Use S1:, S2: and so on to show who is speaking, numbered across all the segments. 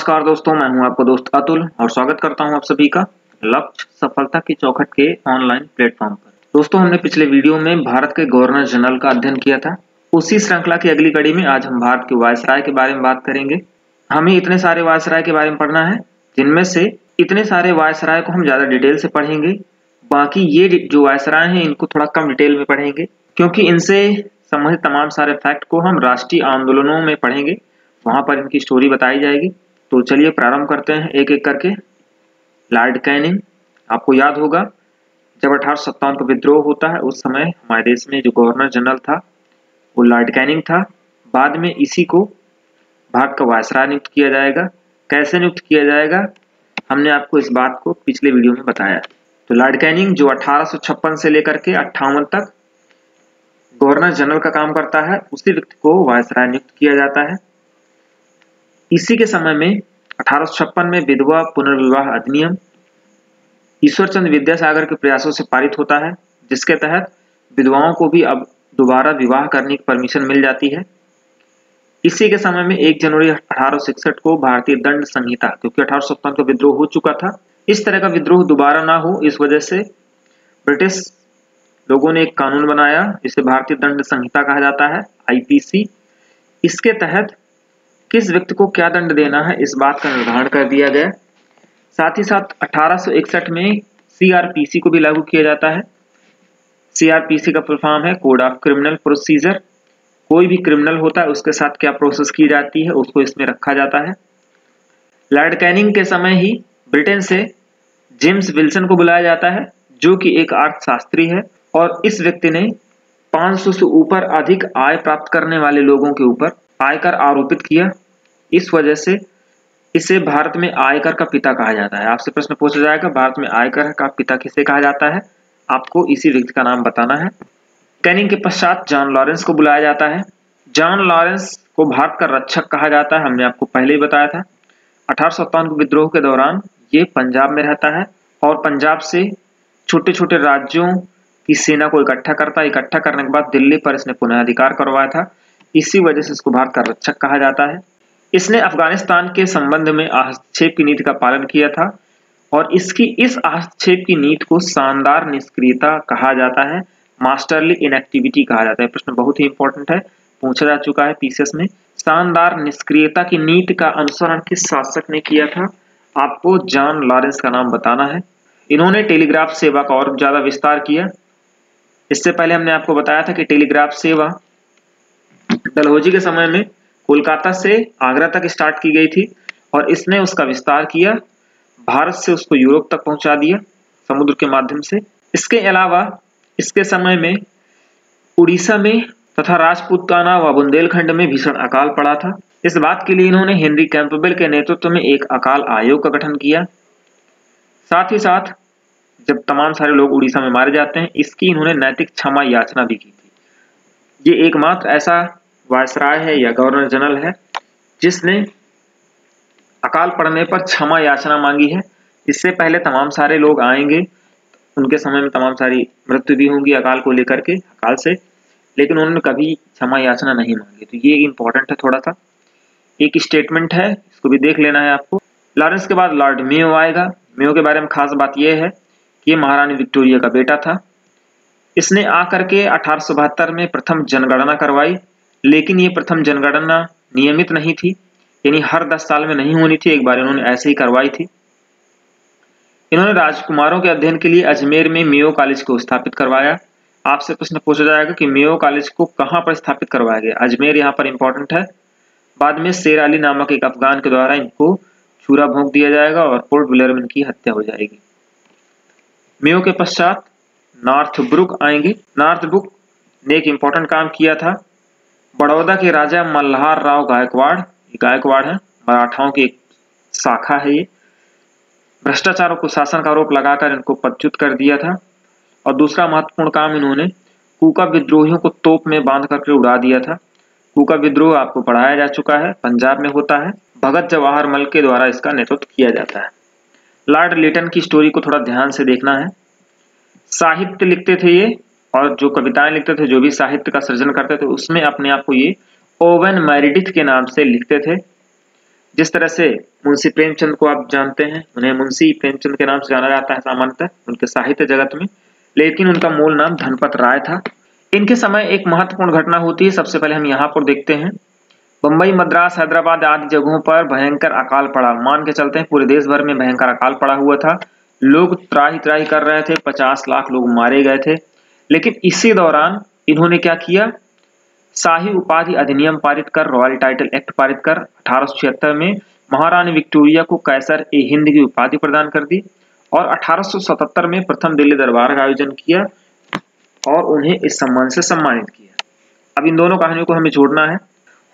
S1: नमस्कार दोस्तों, मैं हूं आपका दोस्त अतुल और स्वागत करता हूं आप सभी का लक्ष्य सफलता की चौखट के ऑनलाइन प्लेटफॉर्म पर। दोस्तों, हमने पिछले वीडियो में भारत के गवर्नर जनरल का अध्ययन किया था। उसी श्रृंखला की अगली कड़ी में आज हम भारत के वायसराय के बारे में बात करेंगे। हमें इतने सारे वायसराय के बारे में पढ़ना है, जिनमें से इतने सारे वायसराय को हम ज्यादा डिटेल से पढ़ेंगे। बाकी ये जो वायसराय हैं इनको थोड़ा कम डिटेल में पढ़ेंगे, क्योंकि इनसे संबंधित तमाम सारे फैक्ट को हम राष्ट्रीय आंदोलनों में पढ़ेंगे, वहां पर इनकी स्टोरी बताई जाएगी। तो चलिए प्रारंभ करते हैं एक एक करके। लॉर्ड कैनिंग, आपको याद होगा जब 1857 का विद्रोह होता है उस समय हमारे देश में जो गवर्नर जनरल था वो लॉर्ड कैनिंग था। बाद में इसी को भारत का वायसराय नियुक्त किया जाएगा। कैसे नियुक्त किया जाएगा हमने आपको इस बात को पिछले वीडियो में बताया। तो लॉर्ड कैनिंग जो 1856 से लेकर के 58 तक गवर्नर जनरल का काम करता है, उसी व्यक्ति को वायसराय नियुक्त किया जाता है। इसी के समय में 1856 में विधवा पुनर्विवाह अधिनियम ईश्वरचंद्र विद्यासागर के प्रयासों से पारित होता है, जिसके तहत विधवाओं को भी अब दोबारा विवाह करने की परमिशन मिल जाती है। इसी के समय में 1 जनवरी 1866 को भारतीय दंड संहिता, क्योंकि 1857 का विद्रोह हो चुका था, इस तरह का विद्रोह दोबारा ना हो इस वजह से ब्रिटिश लोगों ने एक कानून बनाया जिसे भारतीय दंड संहिता कहा जाता है, आईपीसी। इसके तहत किस व्यक्ति को क्या दंड देना है इस बात का निर्धारण कर दिया गया। साथ ही साथ 1861 में सीआरपीसी को भी लागू किया जाता है। सीआरपीसी का फुल फॉर्म है कोड ऑफ क्रिमिनल प्रोसीजर। कोई भी क्रिमिनल होता है उसके साथ क्या प्रोसेस की जाती है उसको इसमें रखा जाता है। लॉर्ड कैनिंग के समय ही ब्रिटेन से जेम्स विल्सन को बुलाया जाता है, जो कि एक अर्थशास्त्री है, और इस व्यक्ति ने 500 से ऊपर अधिक आय प्राप्त करने वाले लोगों के ऊपर आयकर आरोपित किया। इस वजह से इसे भारत में आयकर का पिता कहा जाता है। आपसे प्रश्न पूछा जाएगा भारत में आयकर का पिता किसे कहा जाता है, आपको इसी व्यक्ति का नाम बताना है। कैनिंग के पश्चात जॉन लॉरेंस को बुलाया जाता है। जॉन लॉरेंस को भारत का रक्षक कहा जाता है, हमने आपको पहले ही बताया था। 1857 के विद्रोह के दौरान ये पंजाब में रहता है और पंजाब से छोटे छोटे राज्यों की सेना को इकट्ठा करता है। इकट्ठा करने के बाद दिल्ली पर इसने पुनः अधिकार करवाया था, इसी वजह से इसको भारत का रक्षक कहा जाता है। इसने अफगानिस्तान के संबंध में हस्तक्षेप की नीति का पालन किया था और इसकी इस हस्तक्षेप की नीति को शानदार निष्क्रियता कहा जाता है, मास्टरली इनएक्टिविटी कहा जाता है। प्रश्न बहुत ही इंपॉर्टेंट है, पूछा जा चुका है पीसीएस में। शानदार निष्क्रियता की नीति का अनुसरण किस शासक ने किया था, आपको जॉन लॉरेंस का नाम बताना है। इन्होंने टेलीग्राफ सेवा का और ज्यादा विस्तार किया। इससे पहले हमने आपको बताया था कि टेलीग्राफ सेवा डलहौजी के समय में कोलकाता से आगरा तक स्टार्ट की गई थी और इसने उसका विस्तार किया, भारत से उसको यूरोप तक पहुंचा दिया समुद्र के माध्यम से। इसके अलावा इसके समय में उड़ीसा में तथा राजपूताना व बुंदेलखंड में भीषण अकाल पड़ा था। इस बात के लिए इन्होंने हेनरी कैंपबेल के नेतृत्व में एक अकाल आयोग का गठन किया। साथ ही साथ जब तमाम सारे लोग उड़ीसा में मारे जाते हैं, इसकी इन्होंने नैतिक क्षमा याचना भी की थी। ये एकमात्र ऐसा वायसराय है या गवर्नर जनरल है जिसने अकाल पड़ने पर क्षमा याचना मांगी है। इससे पहले तमाम सारे लोग आएंगे, उनके समय में तमाम सारी मृत्यु भी होंगी अकाल को लेकर के, अकाल से, लेकिन उन्होंने कभी क्षमा याचना नहीं मांगी। तो ये इंपॉर्टेंट है, थोड़ा सा एक स्टेटमेंट है, इसको भी देख लेना है आपको। लॉरेंस के बाद लॉर्ड मेयो आएगा। मेयो के बारे में खास बात यह है कि ये महारानी विक्टोरिया का बेटा था। इसने आकर के 1872 में प्रथम जनगणना करवाई, लेकिन ये प्रथम जनगणना नियमित नहीं थी, यानी हर 10 साल में नहीं होनी थी, एक बार इन्होंने ऐसे ही करवाई थी। इन्होंने राजकुमारों के अध्ययन के लिए अजमेर में मेयो कॉलेज को स्थापित करवाया। आपसे प्रश्न पूछा जाएगा कि मेयो कॉलेज को कहां पर स्थापित करवाया गया। अजमेर यहाँ पर इंपॉर्टेंट है। बाद में शेर अली नामक एक अफगान के द्वारा इनको छुरा भोंक दिया जाएगा और पोर्ट ब्लेयर में इनकी हत्या हो जाएगी। मेयो के पश्चात नॉर्थब्रुक आएंगे। नॉर्थब्रुक ने एक इंपॉर्टेंट काम किया था। बड़ौदा के राजा मल्हार राव गायकवाड़, गायकवाड़ है, मराठाओं की एक शाखा है, ये भ्रष्टाचारों को शासन का आरोप लगाकर इनको पदच्युत कर दिया था। और दूसरा महत्वपूर्ण काम इन्होंने कूका विद्रोहियों को तोप में बांध करके उड़ा दिया था। कूका विद्रोह आपको पढ़ाया जा चुका है, पंजाब में होता है, भगत जवाहर मल के द्वारा इसका नेतृत्व किया जाता है। लॉर्ड लिटन की स्टोरी को थोड़ा ध्यान से देखना है। साहित्य लिखते थे ये, और जो कविताएं लिखते थे, जो भी साहित्य का सृजन करते थे, उसमें अपने आप को ये ओवन मेरिडिथ के नाम से लिखते थे। जिस तरह से मुंशी प्रेमचंद को आप जानते हैं, उन्हें मुंशी प्रेमचंद के नाम से जाना जाता है सामान्यतः उनके साहित्य जगत में, लेकिन उनका मूल नाम धनपत राय था। इनके समय एक महत्वपूर्ण घटना होती है, सबसे पहले हम यहाँ पर देखते हैं। बम्बई, मद्रास, हैदराबाद आदि जगहों पर भयंकर अकाल पड़ा। मान के चलते हैं पूरे देश भर में भयंकर अकाल पड़ा हुआ था। लोग त्राही त्राही कर रहे थे, 50 लाख लोग मारे गए थे। लेकिन इसी दौरान इन्होंने क्या किया, शाही उपाधि अधिनियम पारित कर, रॉयल टाइटल एक्ट पारित कर 1876 में महारानी विक्टोरिया को कैसर ए हिंद की उपाधि प्रदान कर दी और 1877 में प्रथम दिल्ली दरबार का आयोजन किया और उन्हें इस सम्मान से सम्मानित किया। अब इन दोनों कहानियों को हमें जोड़ना है।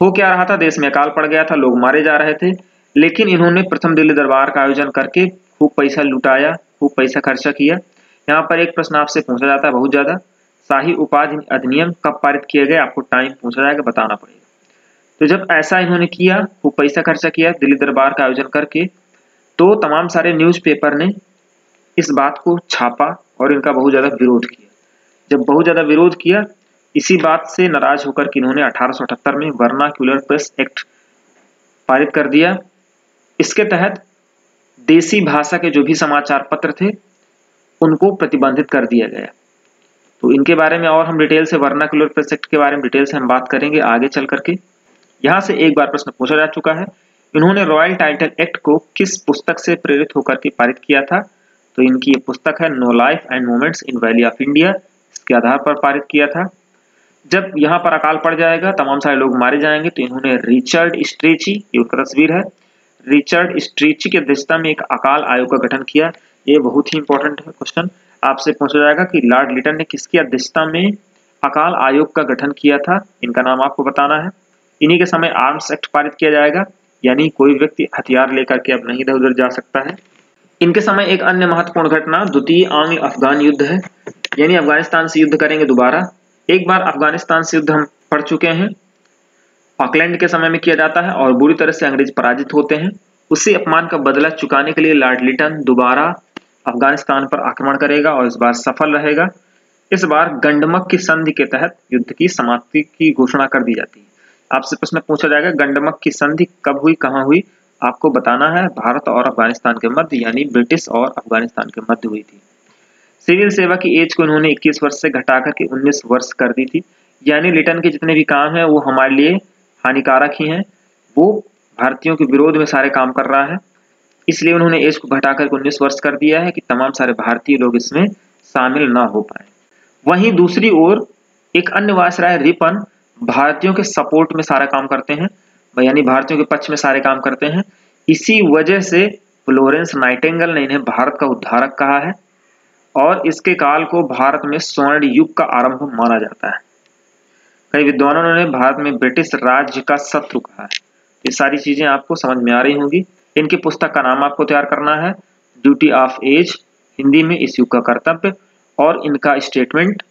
S1: हो क्या रहा था, देश में अकाल पड़ गया था, लोग मारे जा रहे थे, लेकिन इन्होंने प्रथम दिल्ली दरबार का आयोजन करके खूब पैसा लुटाया, खूब पैसा खर्चा किया। यहाँ पर एक प्रश्न आपसे पूछा जाता है बहुत ज्यादा, शाही उपाधि अधिनियम कब पारित किया गया, आपको टाइम पूछा जाएगा, बताना पड़ेगा। तो जब ऐसा इन्होंने किया, खूब पैसा खर्चा किया दिल्ली दरबार का आयोजन करके, तो तमाम सारे न्यूज़पेपर ने इस बात को छापा और इनका बहुत ज्यादा विरोध किया। जब बहुत ज्यादा विरोध किया, इसी बात से नाराज होकर कि इन्होंने 1878 में वर्नाक्यूलर प्रेस एक्ट पारित कर दिया। इसके तहत देसी भाषा के जो भी समाचार पत्र थे उनको प्रतिबंधित कर दिया गया। तो इनके बारे में और हम डिटेल से, वर्नाक्यूलर प्रेस एक्ट के बारे में डिटेल से हम बात करेंगे आगे चल करके। यहाँ से एक बार प्रश्न पूछा जा चुका है, इन्होंने रॉयल टाइटल एक्ट को किस पुस्तक से प्रेरित होकर के पारित किया था, तो इनकी ये पुस्तक है no life and moments in valley of India, इसके आधार पर पारित किया था। जब यहाँ पर अकाल पड़ जाएगा, तमाम सारे लोग मारे जाएंगे, तो इन्होंने रिचर्ड स्ट्रेची, ये उनका तस्वीर है, रिचर्ड स्ट्रेची की अध्यक्षता में एक अकाल आयोग का गठन किया। ये बहुत ही इंपॉर्टेंट है क्वेश्चन, आपसे पूछा जाएगा कि लॉर्ड लिटन ने किसकी अध्यक्षता में अकाल आयोग का गठन किया था, इनका नाम आपको बताना है। इन्हीं के समय आर्म्स एक्ट पारित किया जाएगा, यानी कोई व्यक्ति हथियार लेकर के अब नहीं इधर उधर जा सकता है। इनके समय एक अन्य महत्वपूर्ण घटना द्वितीय आंग्ल अफगान युद्ध है, यानी अफगानिस्तान से युद्ध करेंगे दोबारा। एक बार अफगानिस्तान से युद्ध हम पढ़ चुके हैं, ऑकलैंड के समय में किया जाता है और बुरी तरह से अंग्रेज पराजित होते हैं। उसी अपमान का बदला चुकाने के लिए लॉर्ड लिटन दोबारा अफगानिस्तान पर आक्रमण करेगा और इस बार सफल रहेगा। इस बार गंडमक की संधि के तहत युद्ध की समाप्ति की घोषणा कर दी जाती है। आपसे प्रश्न पूछा जाएगा गंडमक की संधि कब हुई, कहाँ हुई, आपको बताना है। भारत और अफगानिस्तान के मध्य, यानी ब्रिटिश और अफगानिस्तान के मध्य हुई थी। सिविल सेवा की एज को इन्होंने 21 वर्ष से घटाकर के 19 वर्ष कर दी थी, यानी लिटन के जितने भी काम हैं वो हमारे लिए हानिकारक ही हैं। वो भारतीयों के विरोध में सारे काम कर रहा है, इसलिए उन्होंने एज को घटाकर 19 वर्ष कर दिया है कि तमाम सारे भारतीय लोग इसमें शामिल ना हो पाए। वहीं दूसरी ओर एक अन्य वायसराय रिपन भारतीयों के सपोर्ट में सारा काम करते हैं, यानी भारतीयों के पक्ष में सारे काम करते हैं। इसी वजह से फ्लोरेंस नाइटिंगेल ने इन्हें भारत का उद्धारक कहा है और इसके काल को भारत में स्वर्ण युग का आरंभ माना जाता है। कई विद्वानों ने भारत में ब्रिटिश राज्य का शत्रु कहा है। ये सारी चीजें आपको समझ में आ रही होंगी। इनकी पुस्तक का नाम आपको तैयार करना है, ड्यूटी ऑफ एज, हिंदी में इस युग का कर्तव्य, और इनका स्टेटमेंट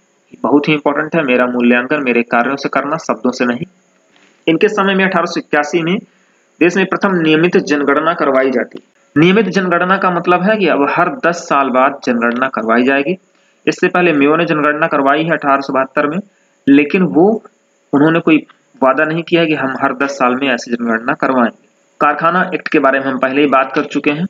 S1: बहुत ही इंपॉर्टेंट है, मेरा मूल्यांकन मेरे कार्यों से करना, शब्दों से नहीं। इनके समय में 1881 में देश में प्रथम नियमित जनगणना करवाई जाती। नियमित जनगणना का मतलब है कि अब हर 10 साल बाद जनगणना करवाई जाएगी। इससे पहले मेयो ने जनगणना करवाई है 1872 में, लेकिन वो उन्होंने कोई वादा नहीं किया कि हम हर 10 साल में ऐसी जनगणना करवाएंगे। कारखाना एक्ट के बारे में हम पहले ही बात कर चुके हैं।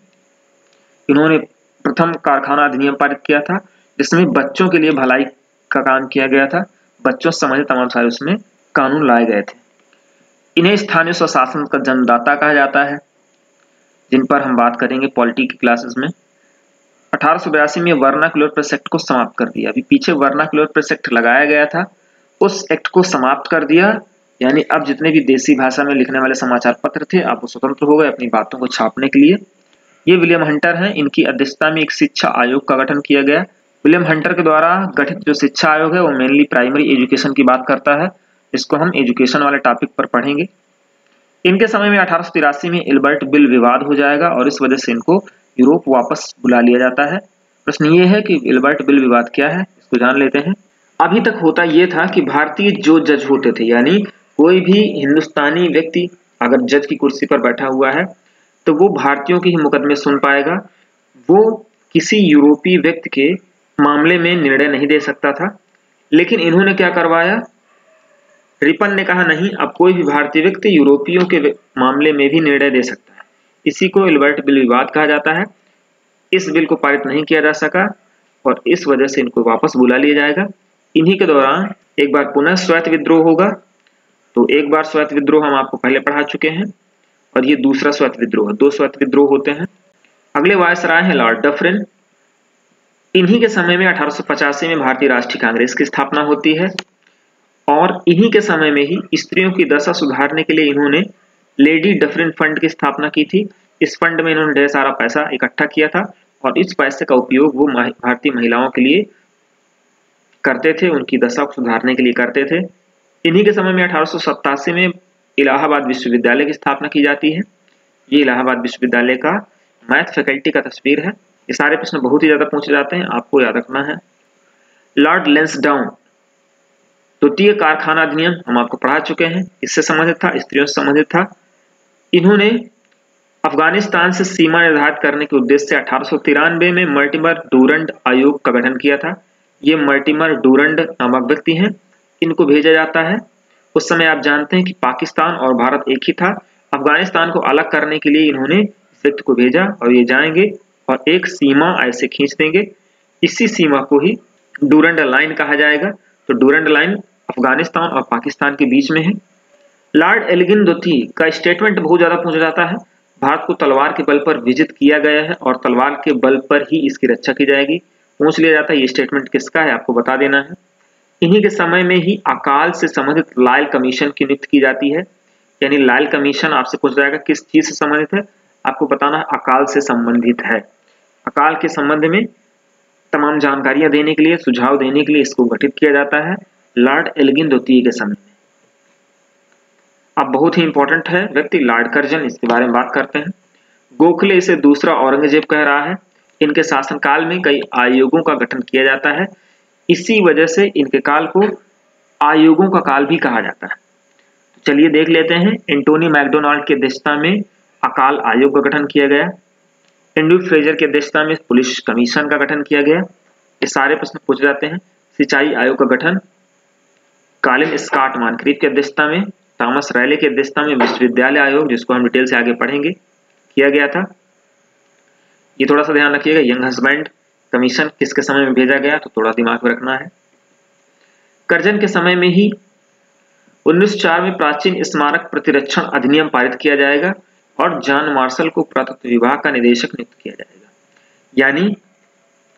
S1: इन्होंने प्रथम कारखाना अधिनियम पारित किया था, जिसमें बच्चों के लिए भलाई का काम किया गया था। बच्चों समझे तमाम सारे उसमें कानून लाए गए थे। इन्हें स्थानीय स्वशासन का जन्मदाता कहा जाता है, जिन पर हम बात करेंगे पॉलिटी की क्लासेस में। 1882 में वर्नाक्यूलर प्रेस एक्ट को समाप्त कर दिया। अभी पीछे वर्नाक्यूलर प्रेस एक्ट लगाया गया था, उस एक्ट को समाप्त कर दिया, यानी अब जितने भी देसी भाषा में लिखने वाले समाचार पत्र थे अब वो स्वतंत्र हो गए अपनी बातों को छापने के लिए। ये विलियम हंटर हैं, इनकी अध्यक्षता में एक शिक्षा आयोग का गठन किया गया। विलियम हंटर के द्वारा गठित जो शिक्षा आयोग है वो मेनली प्राइमरी एजुकेशन की बात करता है। इसको हम एजुकेशन वाले टॉपिक पर पढ़ेंगे। इनके समय में 1883 में इल्बर्ट बिल विवाद हो जाएगा और इस वजह से इनको यूरोप वापस बुला लिया जाता है। प्रश्न ये है कि इल्बर्ट बिल विवाद क्या है, इसको जान लेते हैं। अभी तक होता ये था कि भारतीय जो जज होते थे, यानी कोई भी हिंदुस्तानी व्यक्ति अगर जज की कुर्सी पर बैठा हुआ है तो वो भारतीयों के ही मुकदमे सुन पाएगा, वो किसी यूरोपीय व्यक्ति के मामले में निर्णय नहीं दे सकता था। लेकिन इन्होंने क्या करवाया, रिपन ने कहा नहीं, अब कोई भी भारतीय व्यक्ति यूरोपियों के मामले में भी निर्णय दे सकता है। इसी को एल्बर्ट बिल विवाद कहा जाता है। इस बिल को पारित नहीं किया जा सका और इस वजह से इनको वापस बुला लिया जाएगा। इन्हीं के दौरान एक बार पुनः श्वेत विद्रोह होगा। तो एक बार श्वेत विद्रोह हम आपको पहले पढ़ा चुके हैं और ये दूसरा श्वेत विद्रोह, 2 श्वेत विद्रोह होते हैं। अगले वायसराय हैं लॉर्ड डफरिन। इन्हीं के समय में 1885 में भारतीय राष्ट्रीय कांग्रेस की स्थापना होती है और इन्हीं के समय में ही स्त्रियों की दशा सुधारने के लिए इन्होंने लेडी डफरिन फंड की स्थापना की थी। इस फंड में इन्होंने ढेर सारा पैसा इकट्ठा किया था और इस पैसे का उपयोग वो भारतीय महिलाओं के लिए करते थे, उनकी दशा को सुधारने के लिए करते थे। इन्हीं के समय में 1887 में इलाहाबाद विश्वविद्यालय की स्थापना की जाती है। ये इलाहाबाद विश्वविद्यालय का मैथ फैकल्टी का तस्वीर है। ये सारे प्रश्न बहुत ही ज्यादा पूछे जाते हैं, आपको याद रखना है। लॉर्ड लैंसडाउन, द्वितीय कारखाना अधिनियम हम आपको पढ़ा चुके हैं, इससे संबंधित था, स्त्रियों से संबंधित था। इन्होंने अफगानिस्तान से सीमा निर्धारित करने के उद्देश्य से 1893 में मर्टिमर डूरंड आयोग का गठन किया था। ये मर्टिमर डूरंड नामक व्यक्ति हैं, इनको भेजा जाता है। उस समय आप जानते हैं कि पाकिस्तान और भारत एक ही था। अफगानिस्तान को अलग करने के लिए इन्होंने इस व्यक्ति को भेजा और ये जाएंगे और एक सीमा ऐसे खींच देंगे। इसी सीमा को ही डूरंड लाइन कहा जाएगा। तो डूरंड लाइन अफगानिस्तान और पाकिस्तान के बीच में है। लॉर्ड एल्गिन द्वितीय का स्टेटमेंट बहुत ज्यादा पूछा जाता है। भारत को तलवार के बल पर विजित किया गया है और तलवार के बल पर ही इसकी रक्षा की जाएगी। पूछ लिया जाता है ये स्टेटमेंट किसका है, आपको बता देना है। इन्हीं के समय में ही अकाल से संबंधित लायल कमीशन की नियुक्ति की जाती है। यानी लायल कमीशन आपसे पूछ जाएगा किस चीज से संबंधित है, आपको बताना है अकाल से संबंधित है। अकाल के संबंध में तमाम जानकारियां देने के लिए, सुझाव देने के लिए इसको गठित किया जाता है लॉर्ड एल्गिन द्वितीय के समय में। अब बहुत ही इंपॉर्टेंट है व्यक्ति लॉर्ड कर्जन, इसके बारे में बात करते हैं। गोखले इसे दूसरा औरंगजेब कह रहा है। इनके शासनकाल में कई आयोगों का गठन किया जाता है, इसी वजह से इनके काल को आयोगों का काल भी कहा जाता है। तो चलिए देख लेते हैं। एंटोनी मैकडोनाल्ड की अध्यक्षता में अकाल आयोग का गठन किया गया। एंड्रू फ्रेजर की अध्यक्षता में पुलिस कमीशन का गठन किया गया। ये सारे प्रश्न पूछे जाते हैं। सिंचाई आयोग का गठन कॉलिन स्कॉट मॉनक्रीफ की अध्यक्षता में, थॉमस रैले की अध्यक्षता में विश्वविद्यालय आयोग, जिसको हम डिटेल से आगे पढ़ेंगे, किया गया था। ये थोड़ा सा ध्यान रखिएगा। यंग हस्बैंड कमीशन किसके समय में भेजा गया, तो थोड़ा दिमाग में रखना है। कर्जन के समय में ही 1904 में प्राचीन स्मारक प्रतिरक्षण अधिनियम पारित किया जाएगा और जॉन मार्शल को पुरातत्व विभाग का निदेशक नियुक्त किया जाएगा। यानी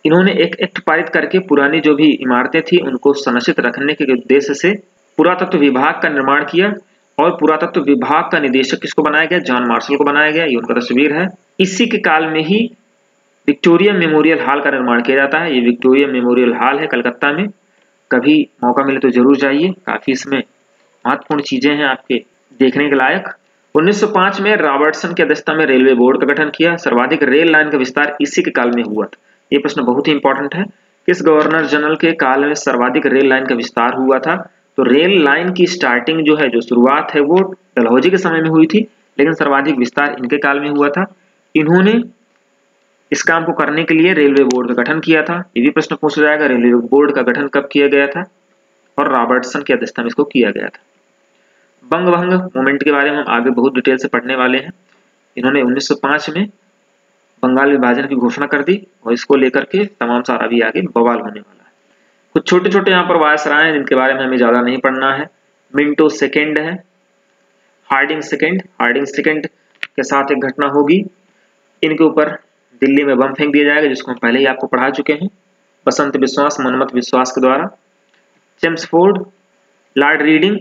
S1: इन्होंने एक एक्ट पारित करके पुरानी जो भी इमारतें थी उनको संरक्षित रखने के उद्देश्य से पुरातत्व विभाग का निर्माण किया और पुरातत्व विभाग का निदेशक किसको बनाया गया, जॉन मार्शल को बनाया गया। ये उनका तस्वीर है। इसी के काल में ही विक्टोरिया मेमोरियल हॉल का निर्माण किया जाता है। ये विक्टोरिया मेमोरियल हॉल है कलकत्ता में, कभी मौका मिले तो जरूर जाइए, काफी इसमें महत्वपूर्ण चीजें हैं आपके देखने के लायक। 1905 में रॉबर्टसन की अध्यक्षता में रेलवे बोर्ड का गठन किया। सर्वाधिक रेल लाइन का विस्तार इसी के काल में हुआ था। ये प्रश्न बहुत ही इंपॉर्टेंट है। किस गवर्नर जनरल के काल में सर्वाधिक रेल लाइन का विस्तार हुआ था, तो रेल लाइन की स्टार्टिंग जो है, जो शुरुआत है, वो डलहौजी के समय में हुई थी, लेकिन सर्वाधिक विस्तार इनके काल में हुआ था। इन्होंने इस काम को करने के लिए रेलवे बोर्ड का गठन किया था। ये भी प्रश्न पूछा जाएगा, रेलवे बोर्ड का गठन कब किया गया था, और रॉबर्टसन की अध्यक्षता में इसको किया गया था। बंग भंग मूवमेंट के बारे में हम आगे बहुत डिटेल से पढ़ने वाले हैं। इन्होंने 1905 में बंगाल विभाजन की घोषणा कर दी और इसको लेकर के तमाम सारा भी आगे बवाल होने वाला है। कुछ छोटे छोटे यहाँ पर वायसराय हैं जिनके बारे में हमें ज्यादा नहीं पढ़ना है। मिंटो सेकेंड है, हार्डिंग सेकेंड के साथ एक घटना होगी। इनके ऊपर दिल्ली में बम फेंक दिया जाएगा, जिसको हम पहले ही आपको पढ़ा चुके हैं, बसंत विश्वास मनमत विश्वास के द्वारा। चेम्सफोर्ड लॉर्ड रीडिंग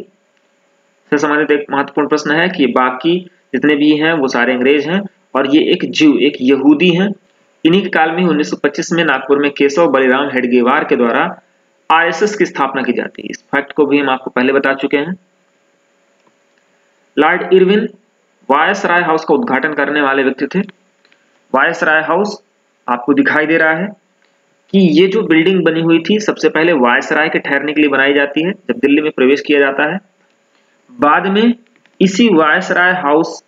S1: से संबंधित एक महत्वपूर्ण प्रश्न है कि बाकी जितने भी हैं वो सारे अंग्रेज हैं और ये एक जीव, एक यहूदी हैं। इन्हीं के काल में 1925 में नागपुर में केशव बलिराम हेडगेवार के द्वारा आरएसएस की स्थापना की जाती है। इस फैक्ट को भी हम आपको पहले बता चुके हैं। लॉर्ड इरविन वायसराय हाउस का उद्घाटन करने वाले व्यक्ति थे। वायसराय हाउस आपको दिखाई दे रहा है कि ये जो बिल्डिंग बनी हुई थी सबसे पहले वायसराय के ठहरने के लिए बनाई जाती है जब दिल्ली में प्रवेश किया जाता है। बाद में इसी वायसराय हाउस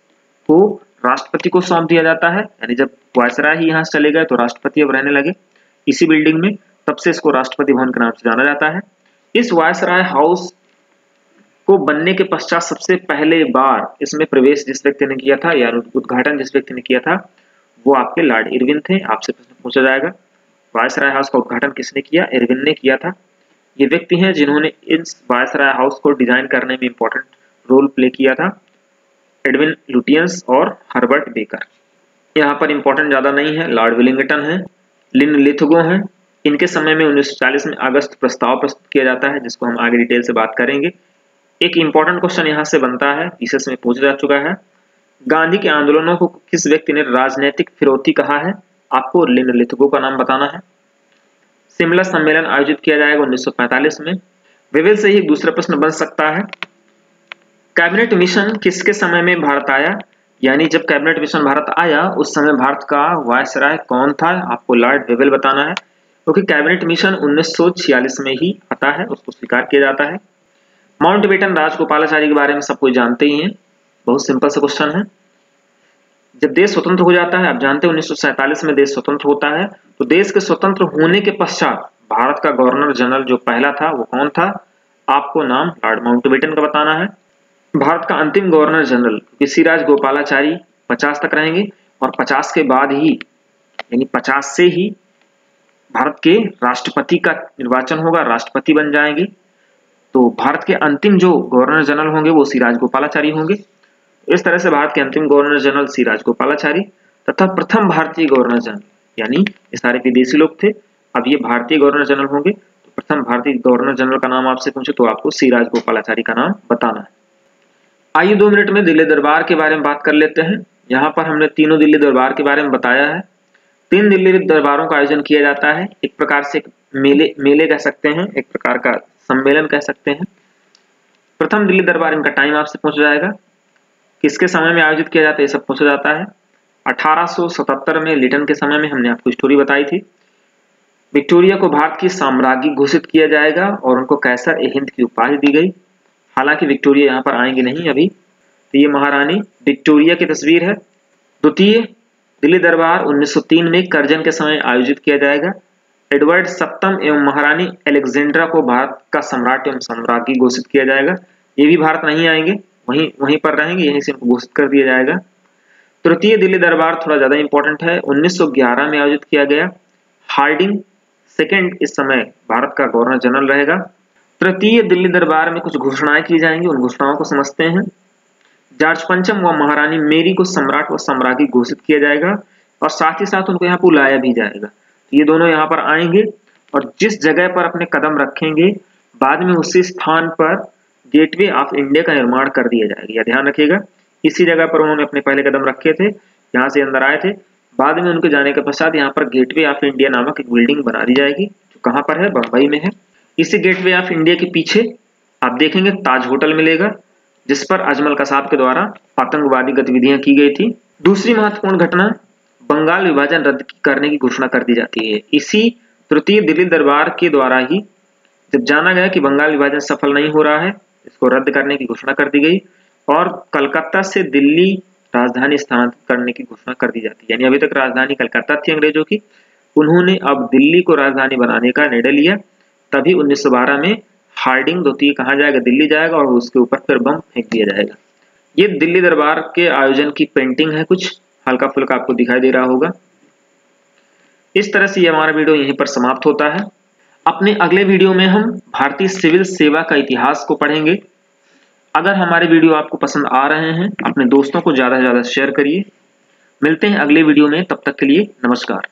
S1: को राष्ट्रपति को सौंप दिया जाता है। यानी जब वायसराय ही यहाँ से चले गए तो राष्ट्रपति अब रहने लगे इसी बिल्डिंग में, तब से इसको राष्ट्रपति भवन के नाम से जाना जाता है। इस वायसराय हाउस को बनने के पश्चात सबसे पहले बार इसमें प्रवेश जिस व्यक्ति ने किया था या उद्घाटन जिस व्यक्ति ने किया था वो आपके लॉर्ड इरविन थे। आपसे प्रश्न पूछा जाएगा वायसराय हाउस का उद्घाटन किसने किया? इरविन ने किया था। ये व्यक्ति हैं जिन्होंने इस वायसराय हाउस को डिजाइन करने में इंपॉर्टेंट रोल प्ले किया था, एडविन लुटियंस और हर्बर्ट बेकर। यहाँ पर इंपॉर्टेंट ज्यादा नहीं है, लॉर्ड विलिंगटन है, लिन लिथगो हैं। इनके समय में 1940 में अगस्त प्रस्ताव प्रस्तुत किया जाता है जिसको हम आगे डिटेल से बात करेंगे। एक इंपॉर्टेंट क्वेश्चन यहाँ से बनता है, पीसीएस में पूछा जा चुका है, गांधी के आंदोलनों को किस व्यक्ति ने राजनीतिक फिरौती कहा है? आपको लिन लिथगो का नाम बताना है। शिमला सम्मेलन आयोजित किया जाएगा 1945 में। विवेल से ही एक दूसरा प्रश्न बन सकता है, कैबिनेट मिशन किसके समय में भारत आया? यानी जब कैबिनेट मिशन भारत आया उस समय भारत का वायसराय कौन था? आपको लॉर्ड वेवेल बताना है, क्योंकि कैबिनेट मिशन 1946 में ही आता है, उसको स्वीकार किया जाता है। माउंटबेटन राजगोपालाचारी के बारे में सब कोई जानते ही हैं, बहुत सिंपल सा क्वेश्चन है। जब देश स्वतंत्र हो जाता है, आप जानते हैं 1947 में देश स्वतंत्र होता है, तो देश के स्वतंत्र होने के पश्चात भारत का गवर्नर जनरल जो पहला था वो कौन था? आपको नाम लॉर्ड माउंटबेटन का बताना है। भारत का अंतिम गवर्नर जनरल सी राजगोपालाचारी 50 तक रहेंगे और 50 के बाद ही यानी 50 से ही भारत के राष्ट्रपति का निर्वाचन होगा, राष्ट्रपति बन जाएंगे। तो भारत के अंतिम जो गवर्नर जनरल होंगे वो सी राजगोपालाचारी होंगे। इस तरह से भारत के अंतिम गवर्नर जनरल सी राजगोपालाचारी तथा प्रथम भारतीय गवर्नर जनरल, यानी ये सारे विदेशी लोग थे, अब ये भारतीय गवर्नर जनरल होंगे। तो प्रथम भारतीय गवर्नर जनरल का नाम आपसे पूछे तो आपको सी राजगोपालाचारी का नाम बताना है। आइए 2 मिनट में दिल्ली दरबार के बारे में बात कर लेते हैं। यहाँ पर हमने तीनों दिल्ली दरबार के बारे में बताया है। 3 दिल्ली दरबारों का आयोजन किया जाता है, एक प्रकार से मेले कह सकते हैं, एक प्रकार का सम्मेलन कह सकते हैं। प्रथम दिल्ली दरबार, इनका टाइम आपसे पूछा जाएगा, किसके समय में आयोजित किया जाता है, ये सब पूछा जाता है। 1877 में लिटन के समय में हमने आपको स्टोरी बताई थी। विक्टोरिया को भारत की साम्राज्ञी घोषित किया जाएगा और उनको कैसर-ए-हिंद की उपाधि दी गई। हालांकि विक्टोरिया यहाँ पर आएंगे नहीं अभी। तो ये महारानी विक्टोरिया की तस्वीर है। द्वितीय दिल्ली दरबार 1903 में करजन के समय आयोजित किया जाएगा। एडवर्ड सप्तम एवं महारानी अलेक्जेंड्रा को भारत का सम्राट एवं सम्राज्ञी घोषित किया जाएगा। ये भी भारत नहीं आएंगे, वहीं पर रहेंगे, यहीं से घोषित कर दिया जाएगा। तृतीय दिल्ली दरबार थोड़ा ज्यादा इंपॉर्टेंट है, 1911 में आयोजित किया गया। हार्डिंग सेकेंड इस समय भारत का गवर्नर जनरल रहेगा। तृतीय दिल्ली दरबार में कुछ घोषणाएं की जाएंगी, उन घोषणाओं को समझते हैं। जॉर्ज पंचम व महारानी मेरी को सम्राट व सम्राज्ञी घोषित किया जाएगा और साथ ही साथ उनको यहाँ बुलाया भी जाएगा। तो ये दोनों यहाँ पर आएंगे और जिस जगह पर अपने कदम रखेंगे बाद में उसी स्थान पर गेटवे ऑफ इंडिया का निर्माण कर दिया जाएगा। यह ध्यान रखिएगा, इसी जगह पर उन्होंने अपने पहले कदम रखे थे, यहाँ से अंदर आए थे, बाद में उनके जाने के पश्चात यहाँ पर गेटवे ऑफ इंडिया नामक एक बिल्डिंग बना दी जाएगी, जो कहाँ पर है, बंबई में है। इसी गेटवे ऑफ इंडिया के पीछे आप देखेंगे ताज होटल मिलेगा, जिस पर अजमल कसाब के द्वारा आतंकवादी गतिविधियां की गई थी। दूसरी महत्वपूर्ण घटना, बंगाल विभाजन रद्द करने की घोषणा कर दी जाती है। इसी तृतीय दिल्ली दरबार के द्वारा ही जब जाना गया कि बंगाल विभाजन सफल नहीं हो रहा है, इसको रद्द करने की घोषणा कर दी गई और कलकत्ता से दिल्ली राजधानी स्थानांतरित करने की घोषणा कर दी जाती है। यानी अभी तक राजधानी कलकत्ता थी अंग्रेजों की, उन्होंने अब दिल्ली को राजधानी बनाने का निर्णय लिया। तभी 1912 में हार्डिंग द्वितीय कहाँ जाएगा, दिल्ली जाएगा और उसके ऊपर फिर बम फेंक दिया जाएगा। ये दिल्ली दरबार के आयोजन की पेंटिंग है, कुछ हल्का फुल्का आपको दिखाई दे रहा होगा। इस तरह से ये हमारा वीडियो यहीं पर समाप्त होता है। अपने अगले वीडियो में हम भारतीय सिविल सेवा का इतिहास को पढ़ेंगे। अगर हमारे वीडियो आपको पसंद आ रहे हैं, अपने दोस्तों को ज्यादा से ज्यादा शेयर करिए। मिलते हैं अगले वीडियो में, तब तक के लिए नमस्कार।